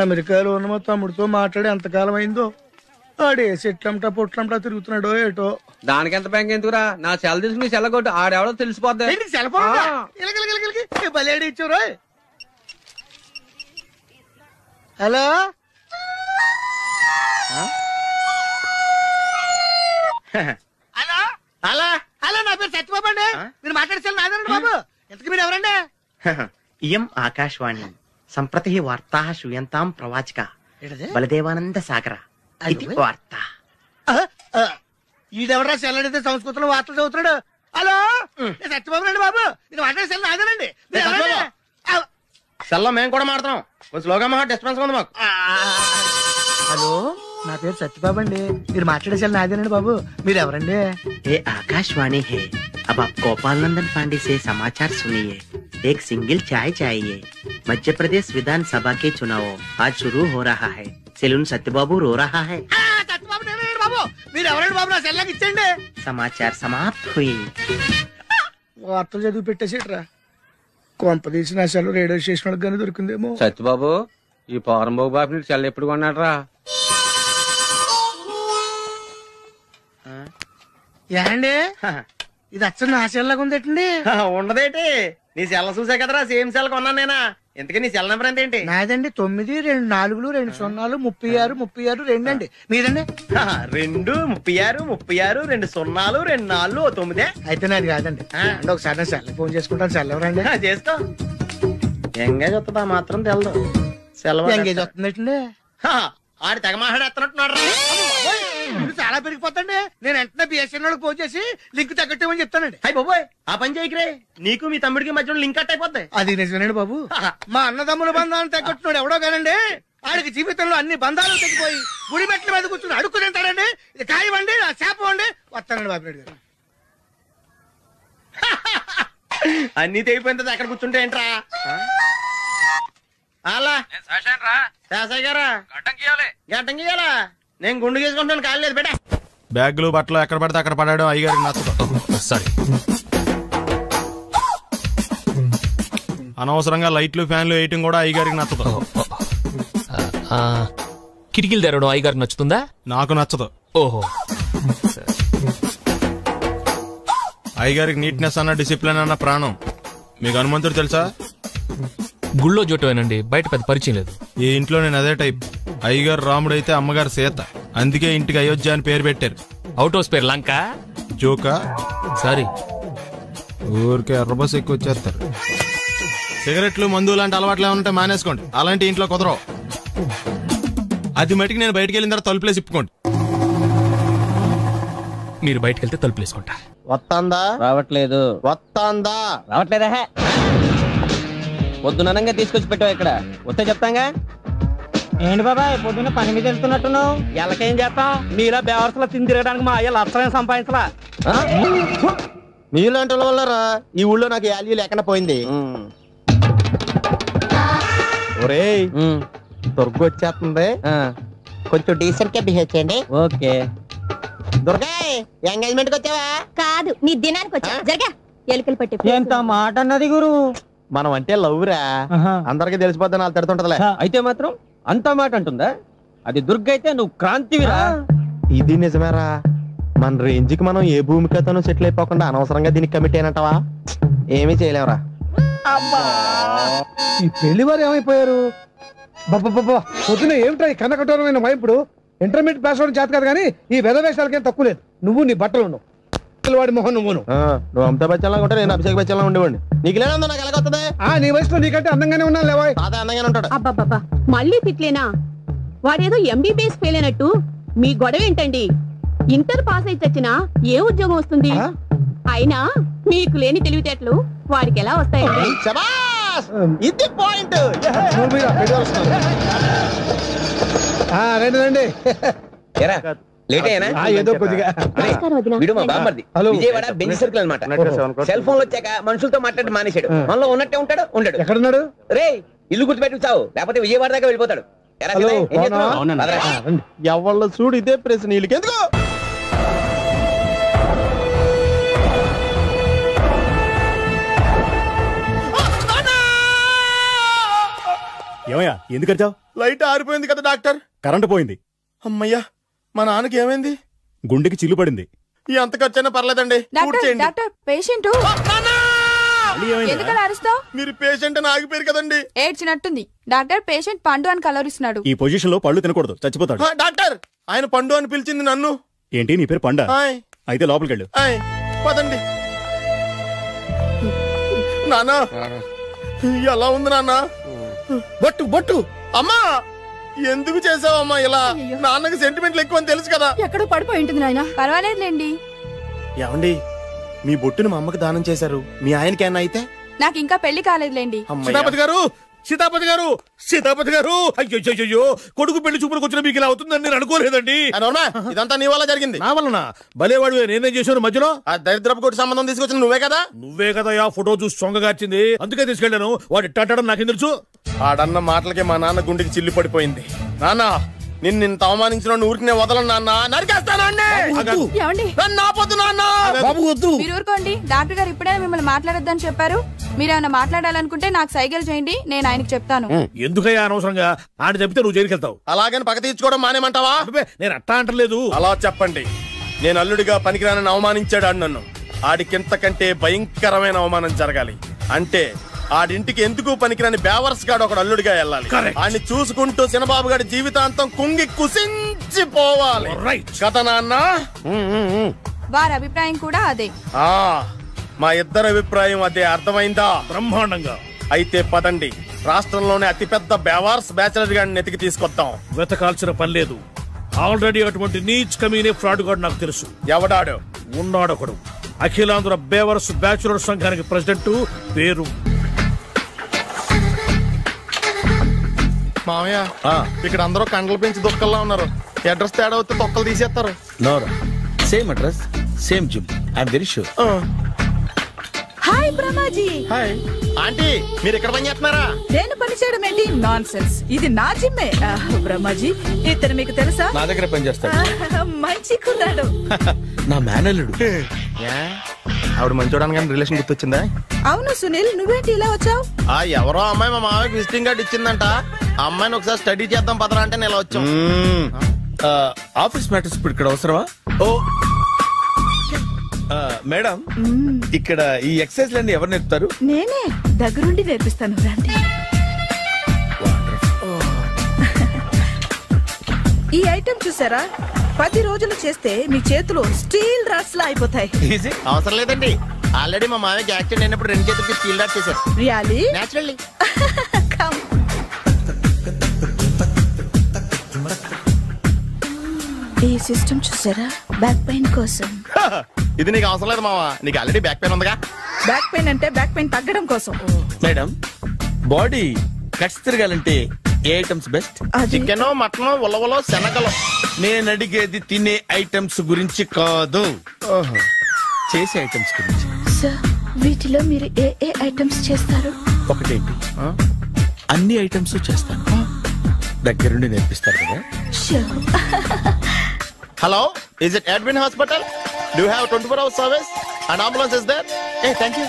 అమెరికాలో ఉన్న మా తమ్ముడితో మాట్లాడి ఎంతకాలం అయిందో. ఆడే చెట్లంటా పొట్లంటా తిరుగుతున్నాడో ఏటో. దానికి ఎంత బ్యాంక్ ఎందుకురా? నా సెల్ తీసుకుని నీ సెల్ కొట్టు, ఆడెవడో తెలిసిపోద్ది. ఇచ్చారు. హలో హలో హలో హలో, నా పేరు సత్యబాబు అండి. మీరు మాట్లాడే నాదండి బాబు. ఇంతకు మీరు ఎవరండి? ఇయం ఆకాశవాణి సంప్రతి వార్తా శ్రూయంతాం ప్రవాచక బలదేవానంద సాగర ఇది వార్త. ఈడెవరా సెల్లడితే సంస్కృతంలో వార్తలు చదువుతున్నాడు. హలో నేను సత్యబాబు అండి బాబు. మీరు మాట్లాడే సెల్ నాదేనండి. సెల్లో మేము కూడా మాడతాం. స్లోగా మా డిస్టర్బెన్స్ ఉంది మాకు. హలో నా పేరు సత్యబాబు అండి. మీరు మాట్లాడే సెల్ నాదేనండి బాబు. మీరు ఎవరండి? ये आकाशवाणी है. अब आप गोपाल नंदन पांडे से समाचार सुनिए. एक सिंगल चाय चाहिए. मध्य प्रदेश विधान सभा के चुनाव आज शुरू हो रहा है. सेलून सत्यबाबू रो रहा है. సత్యబాబు నేనండి బాబు. మీరు ఎవరండి బాబు? నా సెల్లాకి ఇచ్చండి. समाचार समाप्त हुई. వార్తలు చదివి పెట్టేసేట్రా. కొంప తీసి నా సెల్ రేడియో స్టేషన్ గానీ దొరికిందేమో. సత్యబాబు, ఈ పౌరంబాబు బాబు నీకు సెల్ ఎప్పుడు కొన్నాడు రా? ఏండి ఇది అచ్చం నా సెల్లాగా ఉందేటండి? ఉండదేటి, నీ సెల్ చూసా కదరా సేమ్ సెల్ కొన్నాను నేనా. ఇంతకీ నీ సెల్ నెంబర్ ఎంతేంటి? నాదండి 9 2 4 2 0 36 36 2 అండి. మీదండి? 2 36 36 2 0 2 4 9. అయితే నాది కాదండి. అంటే ఒకసారి నేను సెల్ ఫోన్ చేసుకుంటాను. సెల్ ఎవరండి? చేసుకో. ఎంగేజ్ వస్తుందా మాత్రం తెలదు. సెలవు ఎంగేజ్ వస్తుందండి. ఆడి తెగ మాట్లాడేస్తున్నట్టున్నాడు. చాలా పెరిగిపోతండి. నేను వెంటనే బిఎస్ఎన్ఎల్ ఫోన్ చేసి లింక్ తగ్గట్టమని చెప్తానండి. అయ్యి బాబోయ్, ఆ పని చేయకరే. నీకు మీ తమ్ముడికి మధ్యలో లింక్ కట్ అయిపోద్ది. అది నిజమేనండి బాబు. మా అన్నదమ్ముల బంధాలను తగ్గట్టున్నాడు ఎవడో కానండి. ఆడికి జీవితంలో అన్ని బంధాలు తగ్గిపోయి గుడి మెట్ల మీద కూర్చుని అడుక్కు తింటాడండి. ఇది కాయవండి, నా శాపం అండి. వస్తానండి బాబురెడ్డి గారు. అన్ని తెగిపోయింది. అక్కడ కూర్చుంటే ఏంట్రా? అలా శాసయ్య గారా గడ్డం గీయాలా? నేను గుండు గీసుకుంటాను. కాలు లేదు బేటా. బ్యాగులు బట్టలు ఎక్కడ పడితే అక్కడ పడాడు అయ్యగారికి నచ్చదు. సారీ. అనవసరంగా లైట్లు ఫ్యాన్లు వేయటం కూడా అయ్యగారికి నచ్చదు. కిటికీలు తెరవడం అయ్యగారికి నచ్చుతుందా? నాకు నచ్చదు. ఓహో. అయ్యగారికి నీట్నెస్ అన్న డిసిప్లిన్ అన్న ప్రాణం. మీకు హనుమంతుడు తెలుసా? గుళ్ళో జోటమేనండి, బయట పెద్ద పరిచయం లేదు. ఈ ఇంట్లో నేను అదే టైప్. అయ్యగారు రాముడు అయితే అమ్మగారు సీత. అందుకే ఇంటికి అయోధ్య అని పేరు పెట్టారు. అవుట్ హౌస్ పేరు లంక. జోకా? సారీ. ఊరికే ఎర్రబస్ ఎక్కువ వచ్చేస్తారు. సిగరెట్లు మందు లాంటి అలవాట్లు ఏమంటే మానేసుకోండి. అలాంటి ఇంట్లో కుదరవు. అది మటుకు నేను బయటకు వెళ్ళిన తర్వాత తలుపులేసి ఇప్పుకోండి. మీరు బయటకు వెళ్తే తలుపులేసుకుంటా. వస్తాందా? రావట్లేదు. వస్తాందా? రావట్లేదా? పొద్దునంగా తీసుకొచ్చి పెట్టావు ఇక్కడ. వస్తే చెప్తాంగా. ఏంటి బాబాయ్ పొద్దున్న పని మీద వెళ్తున్నట్టున్నావు? ఎలాకేం చేస్తాం? మీలా బేవర్సలా తిని తిరగడానికి మా అయ్య లక్షలేం సంపాదించలా. మీలాంటి వాళ్ళరా ఈ ఊళ్ళో నాకు వాల్యూ లేకుండా పోయింది. ఒరేయ్, దుర్గ వచ్చేస్తుంది. కొంచెం డీసెంట్ గా బిహేవ్ చేయండి. ఓకే. దుర్గా, ఎంగేజ్మెంట్ కి వచ్చావా? కాదు, నీ దినానికి వచ్చా. జరగా ఎలుకలు పట్టి. ఎంత మాట అన్నది గురు. మనం అంటే లవ్ రా. అందరికి తెలిసిపోద్ది. నాకు తిడుతుంటదిలే. అయితే మాత్రం అంత మాట అంటుందా? అది దుర్గ అయితే నువ్వు క్రాంతివిరా. ఇది నిజమేరా. మన రేంజ్ కి మనం ఏ భూమికతోనూ సెటిల్ అయిపోకుండా అనవసరంగా దీనికి కమిట్ అయినట్టవా? ఏమీ చేయలేవరా. ఈ పెళ్లి వారు ఏమైపోయారు? బాబా పొద్దున ఏమిటా ఈ కన్నకఠోరమైన వైపుడు? ఇంటర్మీడియట్ పాస్ అవడం చేత కాదు కానీ ఈ వెధవేషాలకేం తక్కువ లేదు. నువ్వు నీ బట్టలు ఉన్నావు, వాడి మొహం నువ్వు. నువ్వు అమితాబ్ బచ్చన్ లాగా ఉంటే నేను అభిషేక్ బచ్చన్ లాగా ఉండేవాడిని. నీకు లేదా నాకు ఎలాగొస్తుంది? నీ వయసులో నీకంటే అందంగానే ఉన్నాను లేవా? తాత అందంగానే ఉంటాడు. అబ్బాబ్బా మళ్ళీ తిట్లేనా? వాడేదో ఎంబీబీఎస్ ఫెయిల్ అయినట్టు మీ గొడవ ఏంటండి? ఇంటర్ పాస్ అయితే వచ్చినా ఏ ఉద్యోగం వస్తుంది? అయినా మీకు లేని తెలివితేటలు వాడికి ఎలా వస్తాయండి? ఇది పాయింట్. రండి రండి. ఏదో కొద్దిగా విజయవాడ బెంజ్ సర్కిల్ అనమాట. సెల్ ఫోన్ వచ్చాక మనుషులతో మాట్లాడి మానేశాడు. మనలో ఉన్నట్టే ఉంటాడు. ఉండడు. ఎక్కడున్నాడు? రే ఇల్లు గుర్తుపెట్టి చావు, లేకపోతే విజయవాడ దాకా వెళ్ళిపోతాడు. ఎవళ్ళ చూడు ఇదే ప్రశ్న. వీళ్ళకెందుకు? ఏమయ్యా ఎందుకు వచ్చావు? లైట్ ఆరిపోయింది కదా డాక్టర్. కరెంటు పోయింది. అమ్మయ్యా, మా నాన్నకి ఏమైంది? గుండెకి చిల్లు పడింది. ఎంత ఖర్చైనా పర్లేదండి. డాక్టర్ పేషెంట్ ఎందుకలా అరుస్తావు? మీరు పేషెంట్ అని ఆగిపోయారు కదండి. ఏడ్చినట్టుంది. డాక్టర్ పేషెంట్ పండు అని కలవరిస్తున్నాడు. ఈ పొజిషన్ లో పళ్ళు తినకూడదు, చచ్చిపోతాడు. డాక్టర్, ఆయన పండు అని పిలిచింది నన్ను. ఏంటి నీ పేరు పండా? అయితే లోపలికి వెళ్ళు. పదండి. నాన్న ఎలా ఉంది నాన్న? బొట్టు బొట్టు. అమ్మా ఎందుకు చేసావమ్మా ఇలా? నాన్నకి సెంటిమెంట్లు ఎక్కువ అని తెలుసు కదా. ఎక్కడో పడిపోయి ఉంటుంది నాయన. పర్వాలేదులేండి. ఏమండి, మీ బొట్టుని మా అమ్మకి దానం చేశారు, మీ ఆయనకి ఏమన్నా అయితే? నాకు ఇంకా పెళ్లి కాలేదులేండి. సీతాపతి గారు, సీతాపతి గారు, సీతాపతి గారు, అయ్యో కొడుకు పెళ్లి చూపులకు వచ్చిన మీకు ఇలా అవుతుందని నేను అనుకోలేదండి. ఇదంతా నీ వల్ల జరిగింది. నా వలన? భలేవాడు, నేనేం చేశాను మధ్యలో? ఆ దరిద్రపు కొట్టి సంబంధం తీసుకొచ్చిన నువ్వే కదా. నువ్వే కదా ఆ ఫోటో చూసి సొంగగార్చింది, అందుకే తీసుకెళ్లాను. వాడు ఇట్టాడడం నాకేం తెలుసు? ఆడన్న మాటలకే మా నాన్న గుండెకి చిల్లు పడిపోయింది. నాన్న, నిన్ను అవమానించిన ఊరికి నేను వదలను నాన్న, నరికేస్తానండి. మీరు ఊరుకోండి. డాక్టర్ గారు ఇప్పుడే మిమ్మల్ని మాట్లాడొద్దని చెప్పారు. మీరేమైనా మాట్లాడాలనుకుంటే నాకు సైగలు చేయండి, నేను ఆయనకి చెప్తాను. ఎందుకయ్యా అనవసరంగా? ఆయన చెప్తే నువ్వు జైలుకి వెళ్తావు. అలాగని పక్క తీర్చుకోవడం మానేమంటావా? నేను అట్టా అంటలేదు. అలా చెప్పండి. నేను అల్లుడిగా పనికిరానని అవమానించాడు ఆడు నన్ను. ఆడికింతకంటే భయంకరమైన అవమానం జరగాలి. అంటే ఆడింటికి ఎందుకు పనికిరాని బేవర్స్ గాడు ఒకడు అల్లుడిగా వెళ్ళాలి. ఆడిని చూసుకుంటూ చిన్నబాబు గారి జీవితాంతం కుంగి కుసించిపోవాలి కదా నాన్న. వారి అభిప్రాయం కూడా అదే. మా ఇద్దరి అభిప్రాయం అదే. అర్థమైందా? బ్రహ్మాండంగా. అయితే పదండి, రాష్ట్రంలోనే అతిపెద్ద బేవార్స్ బ్యాచిలర్ గాడిని ఎతికి తీసుకొద్దాం. వెతకాల్సిన పని లేదు. ఆల్రెడీ అటువంటి నీచ్ కమీనే ఫ్రాడ్ గాడు నాకు తెలుసు. ఎవడాడు? ఉన్నాడొకడు. అఖిలాంధ్ర బేవర్స్ బ్యాచులర్ సంఘానికి ప్రెసిడెంట్, పేరు మామయ్య. ఇక్కడ అందరూ కండలు పెంచి దుక్కల్లా ఉన్నారు. అడ్రస్ తేడా వస్తే తొక్కలు తీసేస్తారు. Same address, same gym. I'm very sure. Hi Brahmaji. Hi aunty, మీరు ఇక్కడ పని చేస్తున్నారా? నేను పని చేయడం ఏంటి? Nonsense. ఇది నా జిమ్మే. బ్రహ్మాజీ, ఇతను మీకు తెలుసా? నా దగ్గర పని చేస్తాడు. మంచి కుర్రాడు. నా మేనల్లుడు. ఆవిడ మంచోడానికి రిలేషన్ గుర్తొచ్చిందా? అవును సునీల్, నువ్వేంటి ఇలా వచ్చావు? ఎవరో అమ్మాయి మా మామయ్యకి విజిటింగ్ కార్డు ఇచ్చిందంట. ఆ అమ్మాయిని ఒకసారి స్టడీ చేద్దాం పదరా అంటే నేను ఇలా వచ్చాం. ఆఫీస్ మ్యాటర్స్ ఇప్పుడు ఇక్కడ అవసరమా? ఓ మేడం, ఇక్కడ ఈ ఎక్సర్సైజ్ లన్నీ ఎవరు నేర్పుతారు? నేనే దగ్గరుండి నేర్పిస్తాను, రండి. ఈ ఐటెం చూసారా? 10 రోజులు చేస్తే మీ చేతులు స్టీల్ రాట్స్ లా అయిపోతాయి. అవసరం లేదండి, ఆల్రెడీ మా మామయ్యకి యాక్సిడెంట్ అయినప్పుడు 2 చేతులకి స్టీల్ రాట్ చేశారు. రియల్లీ? నేచురల్లీ. ఈ సిస్టమ్ చూసారా? బ్యాక్ పెయిన్ కోసం. ఇది నీకు అవసరం లేదు మావా, నీకు ఆల్రెడీ బ్యాక్ పెయిన్ ఉందిగా. బ్యాక్ పెయిన్ అంటే బ్యాక్ పెయిన్ తగ్గడం కోసం. మేడం, బాడీ కట్స్ తిరగాలంటే ఏ ఐటమ్స్ బెస్ట్? చికెన్, మటన్, ఉలవలో, శనగలు. నేను అడిగేది తినే ఐటమ్స్ గురించి కాదు, చేసే ఐటమ్స్ గురించి. సార్, వీటిలో మీరు ఏ ఏ ఐటమ్స్ చేస్తారు? ఒకటేంటి, అన్ని ఐటమ్స్ చేస్తాను. దగ్గరుండి నేర్పిస్తారు కదా. Hello, is it Edwin Hospital? Do you have 24 hours service? An ambulance is there? Hey, thank you.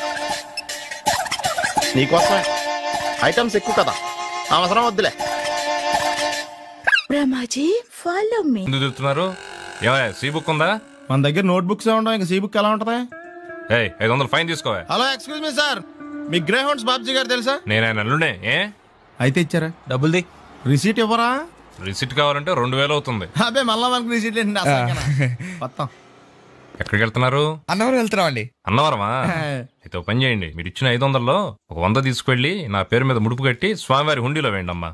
నీకోసమే. ఐటమ్స్ ఎక్కువ కదా, అవసరం వద్దులే. Brahmaji, follow me. ఎందుకు తిరుగుతున్నారు? ఏమయ్య, సీ బుక్ ఉందా? మన దగ్గర నోట్ బుక్స్ ఉండవు, ఇంకా సీ బుక్ ఎలా ఉంటది? 500 ఫైన్ తీసుకోవా. హలో, ఎక్స్క్యూజ్ మీ సార్, మీ గ్రే హౌండ్స్ బాబ్జీ గారు తెలుసా? నేను ఆయన అల్లుడే. అయితే ఇచ్చారా? డబ్బుల్ది. రిసీట్ ఇవ్వరా? రిసిట్ కావాలంటే 2000 అవుతుంది. అదే మళ్ళా మనకి రిసీట్ మొత్తం. ఎక్కడికి వెళ్తున్నారు? అన్నవరం వెళ్తున్నాం అండి. అన్నవరమా? అయితే ఒక పని చేయండి, మీరు ఇచ్చిన 500లో ఒక 100 తీసుకెళ్లి నా పేరు మీద ముడుపు కట్టి స్వామివారి హుండీలో వేయండి అమ్మా.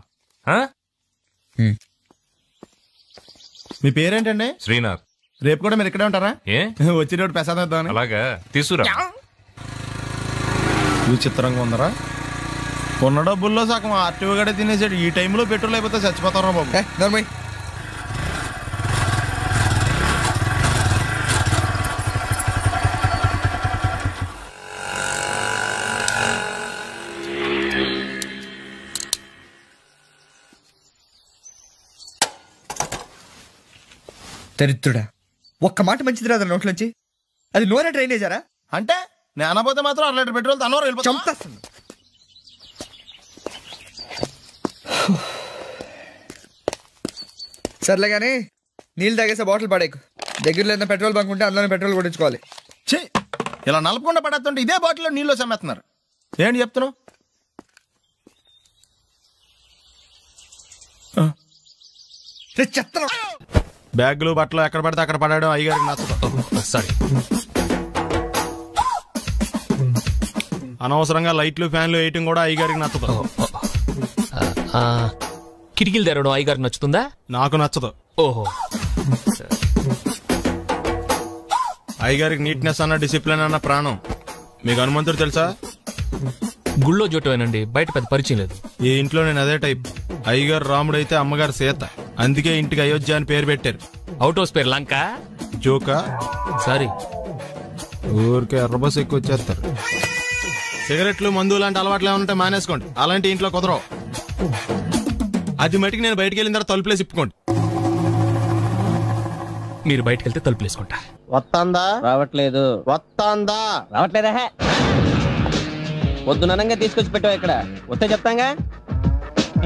మీ పేరేంటండి? శ్రీనాథ్. రేపు కూడా మీరు ఇక్కడే ఉంటారా? వచ్చినప్పుడు ప్రసాదం. అలాగా, తీసుకురా. విచిత్రంగా ఉందరా, ఉన్న డబ్బుల్లో సగం ఆర్టీఓ గడే తినేసాడు. ఈ టైంలో పెట్రోల్ అయిపోతే చచ్చిపోతారా బాబు. దరిద్రుడా, ఒక్క మాట మంచిది రాదు నోట్లోంచి. అది నూనె డ్రైనేజారా? అంటే నేను అనబోతే మాత్రం 1 లీటర్ పెట్రోల్ తనవారు వెళ్ళిపోతాం. సర్లే కానీ నీళ్ళు తాగేసే బాటిల్ పడేకు. దగ్గరలో ఏదైనా పెట్రోల్ బంక్ ఉంటే అందులోనే పెట్రోల్ కొట్టించుకోవాలి. ఛీ, ఇలా నలపకుండా పడేస్తుంటే ఇదే బాటిల్లో నీళ్ళు సమ్మేస్తున్నారు. ఏంటి చెప్తున్నావు? బ్యాగులు బట్టలు ఎక్కడ పడితే అక్కడ పడడం అయ్యగారికి నచ్చదు. సారీ. అనవసరంగా లైట్లు ఫ్యాన్లు వేయటం కూడా అయ్యగారికి నచ్చదు. కిటికీలు తెరవడం అయ్యగారికి నచ్చుతుందా? నాకు నచ్చదు. ఓహో. అయ్యగారికి నీట్నెస్ అన్న డిసిప్లిన్ అన్న ప్రాణం. మీకు హనుమంతుడు తెలుసా? గుళ్ళో జోటమేనండి, బయట పెద్ద పరిచయం లేదు. ఈ ఇంట్లో నేను అదే టైప్. అయ్యగారు రాముడు అయితే అమ్మగారు సీత. అందుకే ఇంటికి అయోధ్య అని పేరు పెట్టారు. అవుట్ హౌస్ పేరు లంక. జోకా? సారీ. ఊరికే ఎర్రబస్ ఎక్కువ వచ్చేస్తారు. సిగరెట్లు మందు లాంటి అలవాట్లు ఏమంటే మానేసుకోండి. అలాంటి ఇంట్లో కుదరవు. అది మటుకు నేను బయటకు వెళ్ళిన తర్వాత తలుపులేసి ఇప్పుకోండి. మీరు బయటకు వెళ్తే తలుపులు వేసుకుంటా. వస్తాందా? రావట్లేదు. వస్తాందా? రావట్లేదా? పొద్దుననంగా తీసుకొచ్చి పెట్టావు ఇక్కడ. వస్తే చెప్తాంగా.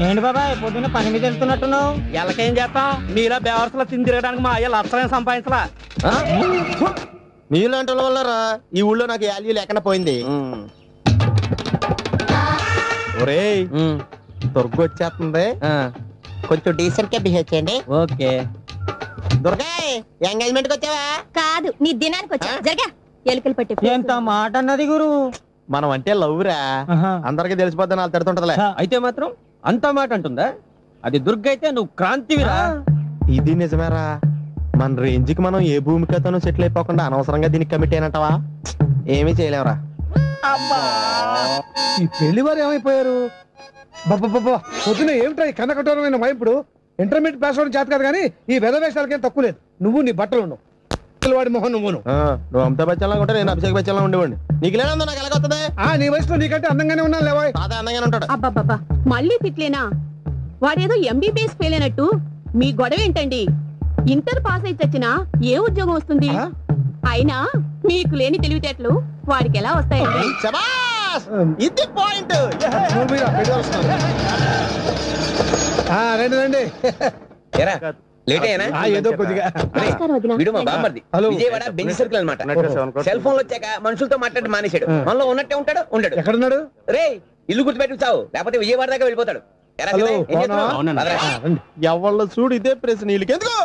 ఏంటి బాబాయ్ పొద్దున్న పని మీద వెళ్తున్నట్టున్నావు? ఎలాకేం చేస్తాం? మీలా బేవర్సలా తిని తిరగడానికి మా అయ్య లక్షణం సంపాదించలా. మీలాంటి వాళ్ళ వల్లరా ఈ ఊళ్ళో నాకు వాల్యూ లేకుండా పోయింది. ఒరేయ్, దుర్గ వచ్చేస్తుంది, కొంచెం డీసెంట్ గా బిహేవ్ చేయండి. ఓకే. దుర్గా, ఎంగేజ్మెంట్ కి వచ్చావా? కాదు, నీ దినానికి వచ్చా. జరగా ఎలుకలు పట్టి. ఎంత మాట అన్నది గురు. మనం అంటే లవ్రా, అందరికి తెలిసిపోద్ది. నాకు తిడుతుంటదిలే. అయితే మాత్రం అంత మాట అంటుందా? అది దుర్గ అయితే నువ్వు క్రాంతివిరా. ఇది నిజమేరా. మన రేంజ్ కి మనం ఏ భూమికతోనూ సెటిల్ అయిపోకుండా అనవసరంగా దీనికి కమిట్ అయినట్టవా? ఏమీ చేయలేవురా. ఈ పెళ్లి వారు ఏమైపోయారు? పొద్దున ఏమిటా ఈ కన్నకఠోరమైన వైపుడు? ఇంటర్మీడియట్ పాస్ అవడం చేత కాదు కానీ ఈ వెధవేషాలకేం తక్కువ లేదు. నువ్వు నీ బట్టలు ఉన్నావు, వాడి మొహన్ నువ్వును. నువ్వు అమితాబ్ బచ్చన్ లాగా ఉంటే నేను అభిషేక్ బచ్చన్ లాగా ఉండేవాడిని. నీకు లేనందో నాకు ఎలాగొస్తుంది? నీ వయసులో నీకంటే అందంగానే ఉన్నాను లేవా? అదే అందంగానే ఉంటాడు. అబ్బాబ్బా, మళ్ళీ తిట్లేనా? వాడేదో ఎంబీబీఎస్ ఫెయిల్ అయినట్టు మీ గొడవ ఏంటండి? ఇంటర్ పాస్ అయితే వచ్చినా ఏ ఉద్యోగం వస్తుంది? అయినా మీకు లేని తెలివితేటలు వాడికి ఎలా వస్తాయండి? ఇది పాయింట్. రండి రండి. లేట్ అయినా ఏదో కొద్దిగా. విజయవాడ బెంచ్ సర్కిల్ అనమాట. సెల్ ఫోన్ వచ్చాక మనుషులతో మాట్లాడి మానేశాడు. మనలో ఉన్నట్టే ఉంటాడు. ఉండడు. ఎక్కడున్నాడు? రే, ఇల్లు గుర్తుపెట్టి చావు, లేకపోతే విజయవాడ దాకా వెళ్ళిపోతాడు. ఎవళ్ళ చూడు ఇదే ప్రశ్న. వీళ్ళకి ఎందుకు?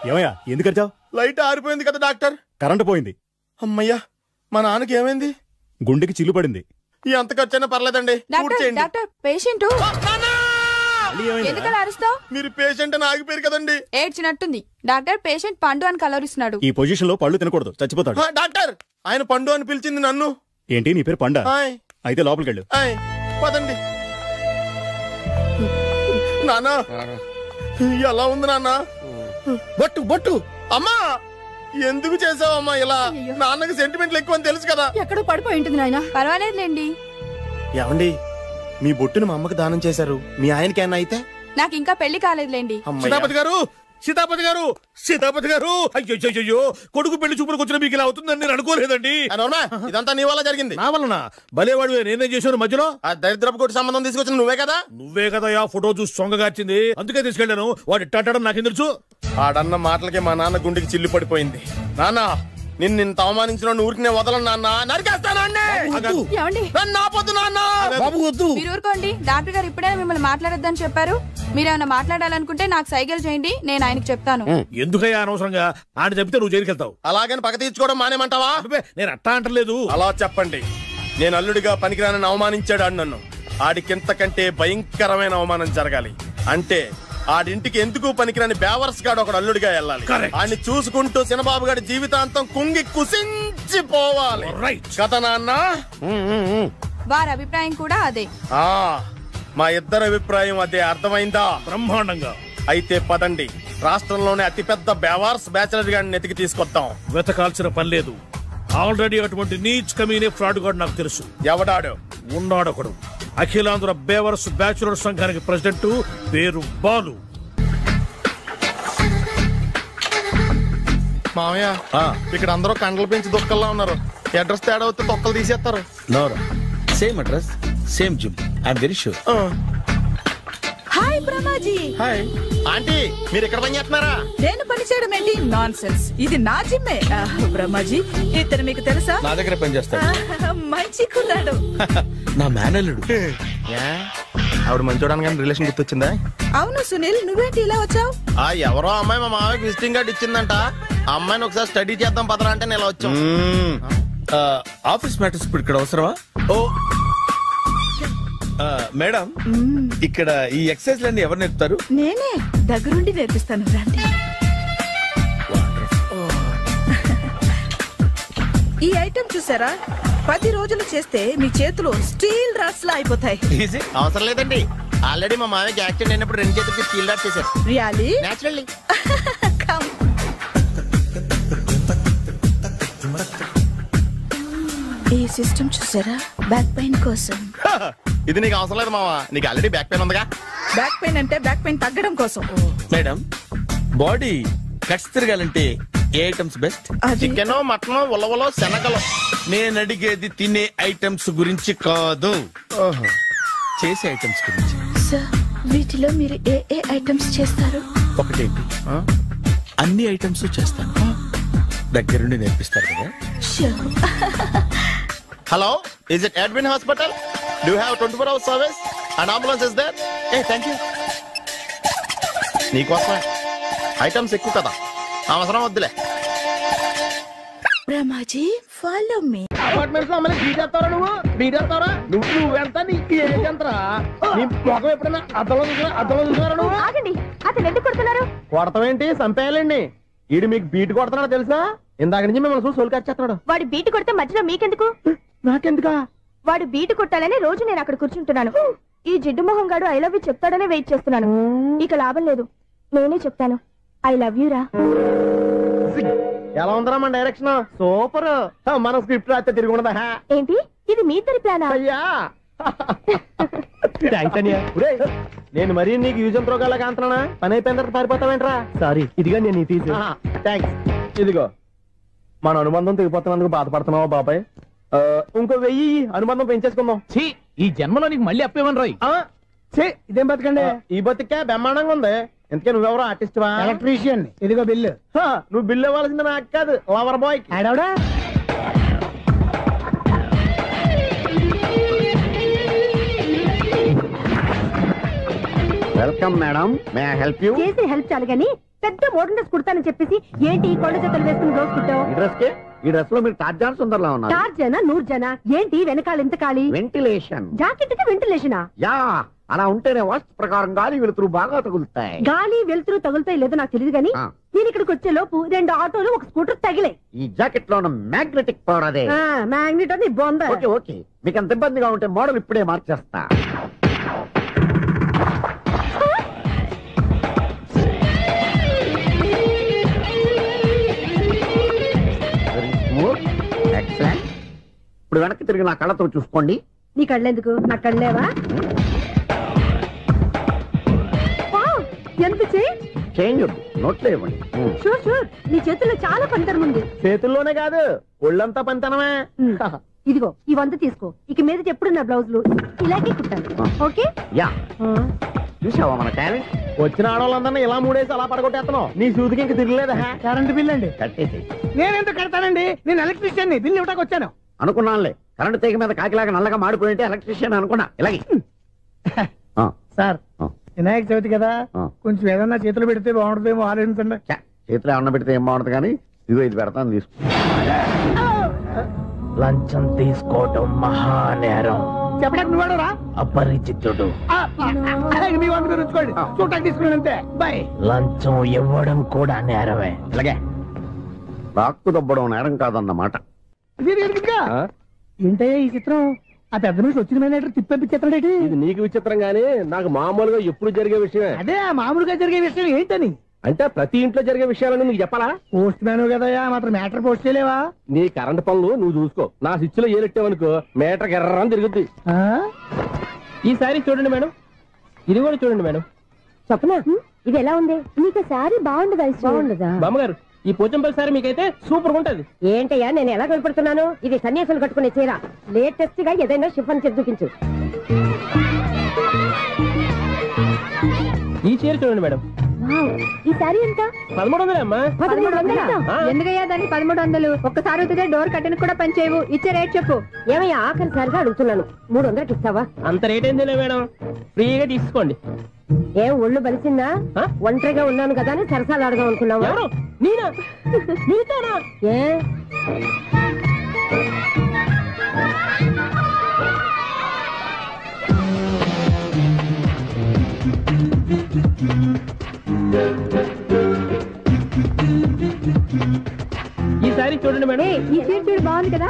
ఏమయ్యా, ఎందుకు వచ్చావు? లైట్ ఆరిపోయింది కదా డాక్టర్. కరెంటు పోయింది. అమ్మయ్యా, మా నాన్నకి ఏమైంది? గుండెకి చిల్లు పడింది. ఎంత ఖర్చైనా పర్లేదండి. డాక్టర్, పేషెంట్ ఎందుకలా అరుస్తావు? మీరు పేషెంట్ అని ఆగిపోయారు కదండి. ఏడ్చినట్టుంది. డాక్టర్, పేషెంట్ పండు అని కలవరిస్తున్నాడు. ఈ పొజిషన్ లో పళ్ళు తినకూడదు, చచ్చిపోతాడు. డాక్టర్, ఆయన పండు అని పిలిచింది నన్ను. ఏంటి, నీ పేరు పండా? అయితే లోపలికి వెళ్ళు. పదండి. నాన్న, ఎలా ఉంది నాన్న? బొట్టు బొట్టు. అమ్మా, ఎందుకు చేసావమ్మా ఇలా? నాన్నకి సెంటిమెంట్లు ఎక్కువ అని తెలుసు కదా. ఎక్కడో పడిపోయి ఉంటుంది నాయన. పర్వాలేదులేండి. ఏమండి, మీ బొట్టును మా అమ్మకి దానం చేశారు. మీ ఆయనకి ఏమన్నా అయితే? నాకు ఇంకా పెళ్లి కాలేదులేండి. సీతాపతి గారు, సీతాపతి గారు, సీతాపతి గారు, అయ్యో కొడుకు పెళ్లి చూపులకు వచ్చిన మీకు ఇలా అవుతుందని నేను అనుకోలేదండి. ఇదంతా నీ వల్ల జరిగింది. నా వలన? భలేవాడు, నేనేం చేశాను మధ్యలో? ఆ దరిద్రపు కొట్టి సంబంధం తీసుకొచ్చిన నువ్వే కదా. నువ్వే కదా ఆ ఫోటో చూసి సొంగగార్చింది, అందుకే తీసుకెళ్లాను. వాడు ఇట్టాడని నాకేం తెలుసు? ఆడన్న మాటలకి మా నాన్న గుండెకి చిల్లు పడిపోయింది. నాన్న, నిన్ను అవమానించిన ఊరికి వదలను నాన్న. నరికేస్తానండి. మీరు ఊరుకోండి. డాక్టర్ గారు ఇప్పుడే మిమ్మల్ని మాట్లాడొద్దని చెప్పారు. మీరేమైనా మాట్లాడాలనుకుంటే నాకు సైగలు చేయండి, నేను ఆయనకు చెప్తాను. ఎందుకయ్యా అనవసరంగా? ఆయన చెప్తే నువ్వు జైలుకెళ్తావు. అలాగని పక్క తీర్చుకోవడం మానేమంటావా? నేను అట్టా అంటలేదు. అలా చెప్పండి. నేను అల్లుడిగా పనికిరానని అవమానించాడు ఆడు నన్ను. ఆడికింతకంటే భయంకరమైన అవమానం జరగాలి. అంటే ఆడింటికి ఎందుకు పనికిరాని బేవర్స్ గాడు ఒకడు అల్లుడిగా వెళ్ళాలి. ఆడిని చూసుకుంటూ చిన్నబాబు గారి జీవితాంతం కుంగి కుసించిపోవాలి కదా నాన్న? వారి అభిప్రాయం కూడా అదే. మా ఇద్దరి అభిప్రాయం అదే. అర్థమైందా? బ్రహ్మాండంగా. అయితే పదండి, రాష్ట్రంలోనే అతిపెద్ద బేవార్స్ బ్యాచిలర్ గాడిని ఎతికి తీసుకొద్దాం. వెతకాల్సిన పని లేదు. ఆల్రెడీ అటువంటి నీచ్ కమీనే ఫ్రాడ్ గాడు నాకు తెలుసు. ఎవడాడు? ఉన్నాడొకడు. అఖిలాంధ్ర బేవర్స్ బ్యాచులర్ సంఘానికి ప్రెసిడెంట్, పేరు బాలు. మామయ్య ఇక్కడ అందరూ కండలు పెంచి దుక్కల్లా ఉన్నారు. అడ్రస్ తేడా వస్తే తొక్కలు తీసేస్తారు. నోరా same address same gym I'm very sure. Hi Brahmaji. Hi aunty, మీరు ఇక్కడ పని చేస్తున్నారా? నేను పని చేయడం ఏంటి? Nonsense. ఇది నా జిమ్మే. బ్రహ్మాజీ ఇతను మీకు తెలుసా? నా దగ్గర పని చేస్తాడు. మంచి కుర్రాడు. నా మేనల్లుడు. ఆవిడ మంచి చూడడానికి రిలేషన్ గుర్తొచ్చిందా? అవును సునీల్, నువ్వేంటి ఇలా వచ్చావు? ఎవరో అమ్మాయి మా మామయ్యకి విజిటింగ్ కార్డు ఇచ్చిందంట. ఆ అమ్మాయిని ఒకసారి స్టడీ చేద్దాం పదరా అంటే నేను వచ్చాం. ఆఫీస్ మ్యాటర్స్ ఇప్పుడు ఇక్కడ అవసరమా? ఓ మేడం, ఇక్కడ ఈ ఎక్సర్సైజ్ లన్నీ ఎవరు నేర్పుతారు? నేనే దగ్గరుండి నేర్పిస్తాను. రండి. ఈ ఐటమ్ చూసారా? 10 రోజులు చేస్తే మీ చేతులు స్టీల్ రాట్స్ లా అయిపోతాయి. అవసరం లేదండి, ఆల్రెడీ మా మామయ్యకి యాక్సిడెంట్ అయినప్పుడు 2 చేతులకి స్టీల్ డాట్ చేశారు. రియల్లీ? నేచురల్లీ. ఈ సిస్టమ్ చూసారా? బ్యాక్ పెయిన్ కోసం. ఇది నీకు అవసరం లేదు మావా, నీకు ఆల్రెడీ బ్యాక్ పెయిన్ ఉందిగా. బ్యాక్ పెయిన్ అంటే బ్యాక్ పెయిన్ తగ్గడం కోసం. మేడం, బాడీ కట్స్ తిరగాలంటే ఏ ఐటమ్స్ బెస్ట్? చికెన్, మటన్, ఉలవలో, శనగలు. నేను అడిగేది తినే ఐటమ్స్ గురించి కాదు, చేసే ఐటమ్స్ గురించి. సార్, వీటిలో మీరు ఏ ఏ ఐటమ్స్ చేస్తారు? ఒకటేంటి, అన్ని ఐటమ్స్ చేస్తాను. దగ్గరుండి నేర్పిస్తారు కదా. Hello, is it Edwin Hospital? Do you have 24 hours service? An ambulance is there? Hey, thank you. నీకోసమే. ఐటమ్స్ ఎక్కువ కదా, అవసరం వద్దులే. Brahmaji, follow me. అపార్ట్మెంట్స్ లో అమ్మని బీటేస్తారా? నువ్వెంత నీకు ఏంటంతరా? నీ మొఖం ఎప్పుడైనా అద్దంలో చూసారా నువ్వు? ఆగండి, అతను ఎందుకు కొడుతున్నారు? కొడతామేంటి, చంపేయాలండి. ఈడు మీకు బీట్ కొడుతున్నాడు తెలుసా? ఇందాక నుంచి మిమ్మల్ని చూసి సోలు కచ్చేస్తున్నాడు. వాడు బీటు కొడితే మధ్యలో మీకెందుకు? నాకెందుకా? వాడు బీటు కొట్టాలని రోజు నేను అక్కడ కూర్చుంటున్నాను. ఈ జిడ్డు మొహం గాడు ఐ లవ్ యూ చెప్తాడనే వెయిట్ చేస్తున్నాను. ఇక లాభం లేదు, నేనే చెప్తాను. ఐ లవ్ యూ రా. ఎలా ఉందరా మన డైరెక్షన్? సూపర్. మన స్క్రిప్ట్ రాస్తే తిరిగి ఉండదా? ఏంటి ఇది మీ ఇద్దరి ప్లానా? అయ్యా నేను మరీ నీకు యూజన్ త్రోగాలా కాంతనా? పని అయిపోయిన తర్వాత పారిపోతావేంట్రా? సారీ, ఇదిగా నేను తీసు. థ్యాంక్స్. ఇదిగో, మన అనుబంధం తెగిపోతున్నందుకు బాధపడుతున్నావా బాబాయ్? ఇంకో 1000 అనుబంధం పెంచేసుకుందాం. ఈ జన్మలో నీకు మళ్ళీ అప్పేమని రాయి. ఇదేం బతకండి? ఈ బతికే బ్రహ్మాండంగా ఉంది. ఎందుకే నువ్వెవరో ఆర్టిస్ట్ వా? ఎలక్ట్రీషియన్. ఇదిగో బిల్లు. నువ్వు బిల్లు ఇవ్వాల్సింది నాకు కాదు, లవర్ బాయ్. ఆడవడా? Welcome madam, may I help you? చేసి హెల్ప్ చాలు గాని పెద్ద మోడల్ డ్రెస్ కుడతానని చెప్పేసి ఏంటి కొండ జతలు వేసుకుని రోజు కుట్టావు? ఈ డ్రెస్ కే, ఈ డ్రెస్ లో మీరు టార్జాన్ సుందర్లా ఉన్నారు. టార్జనా నూర్జనా? ఏంటి వెనకాల ఎంత ఖాళీ? వెంటిలేషన్. జాకెట్ కి వెంటిలేషనా? యా, అలా ఉంటేనే వాస్తు ప్రకారం గాలి వెలుతురు బాగా తగులుతాయి. గాలి వెలుతురు తగులుతాయి లేదో నాకు తెలియదు గానీ నేను ఇక్కడికి వచ్చే లోపు 2 ఆటోలు 1 స్కూటర్ తగిలే. ఈ జాకెట్ లో ఉన్న మ్యాగ్నెటిక్ పవర్ అదే. మ్యాగ్నెట్ అని బొంద. ఓకే ఓకే, మీకు అంత ఇబ్బందిగా ఉంటే మోడల్ ఇప్పుడే మార్చేస్తా. ఎక్సలెంట్. ఇప్పుడు వెనక్కి తిరిగి నా కళ్ళతో చూసుకోండి. నీ కళ్ళెందుకు? నా కళ్ళేవా? ఎంత చేంజ్ నోట్లో ఇవ్వండి. షూర్ షూర్, నీ చేతుల్లో చాలా పంతరం ఉంది. చేతుల్లోనే కాదు, ఒళ్ళంతా పంతనమే. ఇదిగో ఈ 100 తీసుకో. ఇక మీద ఎప్పుడు నా బ్లౌజులు ఇలాగే కుట్టాను. ఓకే? యా, చూసావా మన టాలెంట్? వచ్చిన ఆడవాళ్ళందరినీ ఇలా మూడేసి అలా పడగొట్టేస్తున్నావు. నీ సూదికి ఇంక తిరగలేదా? కరెంట్ బిల్ అండి. కట్టేసి. నేనెందుకు కడతానండి? నేను ఎలక్ట్రీషియన్, బిల్లు ఇవ్వడానికి వచ్చాను. అనుకున్నానులే, కరెంట్ తీగ మీద కాకిలాగా నల్లగా మాడిపోయింటే ఎలక్ట్రీషియన్ అనుకున్నా. ఇలాగే సార్, వినాయక చవితి కదా, కొంచెం ఏదన్నా చేతులు పెడితే బాగుంటుందేమో ఆలోచించండి. చేతులు ఏమన్నా పెడితే ఏం బాగుంటుంది కానీ ఇదిగో ఇది పెడతాను, తీసుకో. లంచం తీసుకోవటం మహానేరం. చెప్పడానికి నువ్వాడరా? అపరిచితుడు. మీ వంద మీరు ఉంచుకోండి, చూడటానికి తీసుకున్నాను అంతే. బాయ్. లంచం ఇవ్వడం కూడా నేరమే. అలాగే రాక్కు దబ్బడం నేరం కాదన్నమాట. ఏంటయ్యా ఈ చిత్రం? ఆ పెద్ద మనిషి వచ్చిన మేనేటర్ తిప్పించేస్తాడేటి? ఇది నీకు విచిత్రం గానీ నాకు మామూలుగా ఎప్పుడు జరిగే విషయమే. అదే మామూలుగా జరిగే విషయం ఏంటని? అంటే ప్రతి ఇంట్లో జరిగే విషయాలను నీకు చెప్పాలా? పోస్ట్ మ్యాన్ కదయా, మాత్రం మ్యాటర్ పోస్ట్ చేయలేవా? నీ కరెంట్ పనులు నువ్వు చూసుకో. నా స్విచ్ లో ఏలెట్టావనుకో మీటర్ ఎర్రని తిరుగుద్ది. ఈసారి చూడండి మేడం, ఇది కూడా చూడండి మేడం. చెప్పనా, ఇది ఎలా ఉంది? నీకు సారీ బాగుండదా? బాగుండదా? బామ్మగారు ఈ పోచంపల్లి సారీ మీకైతే సూపర్ ఉంటది. ఏంటయ్యా నేను ఎలా కనపడుతున్నాను? ఇది సన్యాసులు కట్టుకునే చీర. లేటెస్ట్ గా ఏదైనా షిఫన్ చేసి చూపించు. ఈ చీర చూడండి మేడం. ఈ సారీ ఎంత? 1300 అమ్మా. 1300? ఎందుకయ్యా దాన్ని 1300? ఒక్కసారి అవుతుందే డోర్ కట్టెను కూడా పనిచేయవు. ఇచ్చే రేట్ చెప్పు. ఏమయ్యా ఆఖరిసారిగా అడుగుతున్నాను, 300కి ఇస్తావా? అంత రేట్ ఏందిలే మేడం, ఫ్రీగా తీసుకోండి. ఏం ఒళ్ళు బలిసిందా? ఒంటరిగా ఉన్నాను కదా అని సరసాలు అడగా అనుకున్నావా? నేనా? మీతోనా? ఏ ఈ సారీ చూడండి మేడం. ఈ చీర చూడు బాగుంది కదా.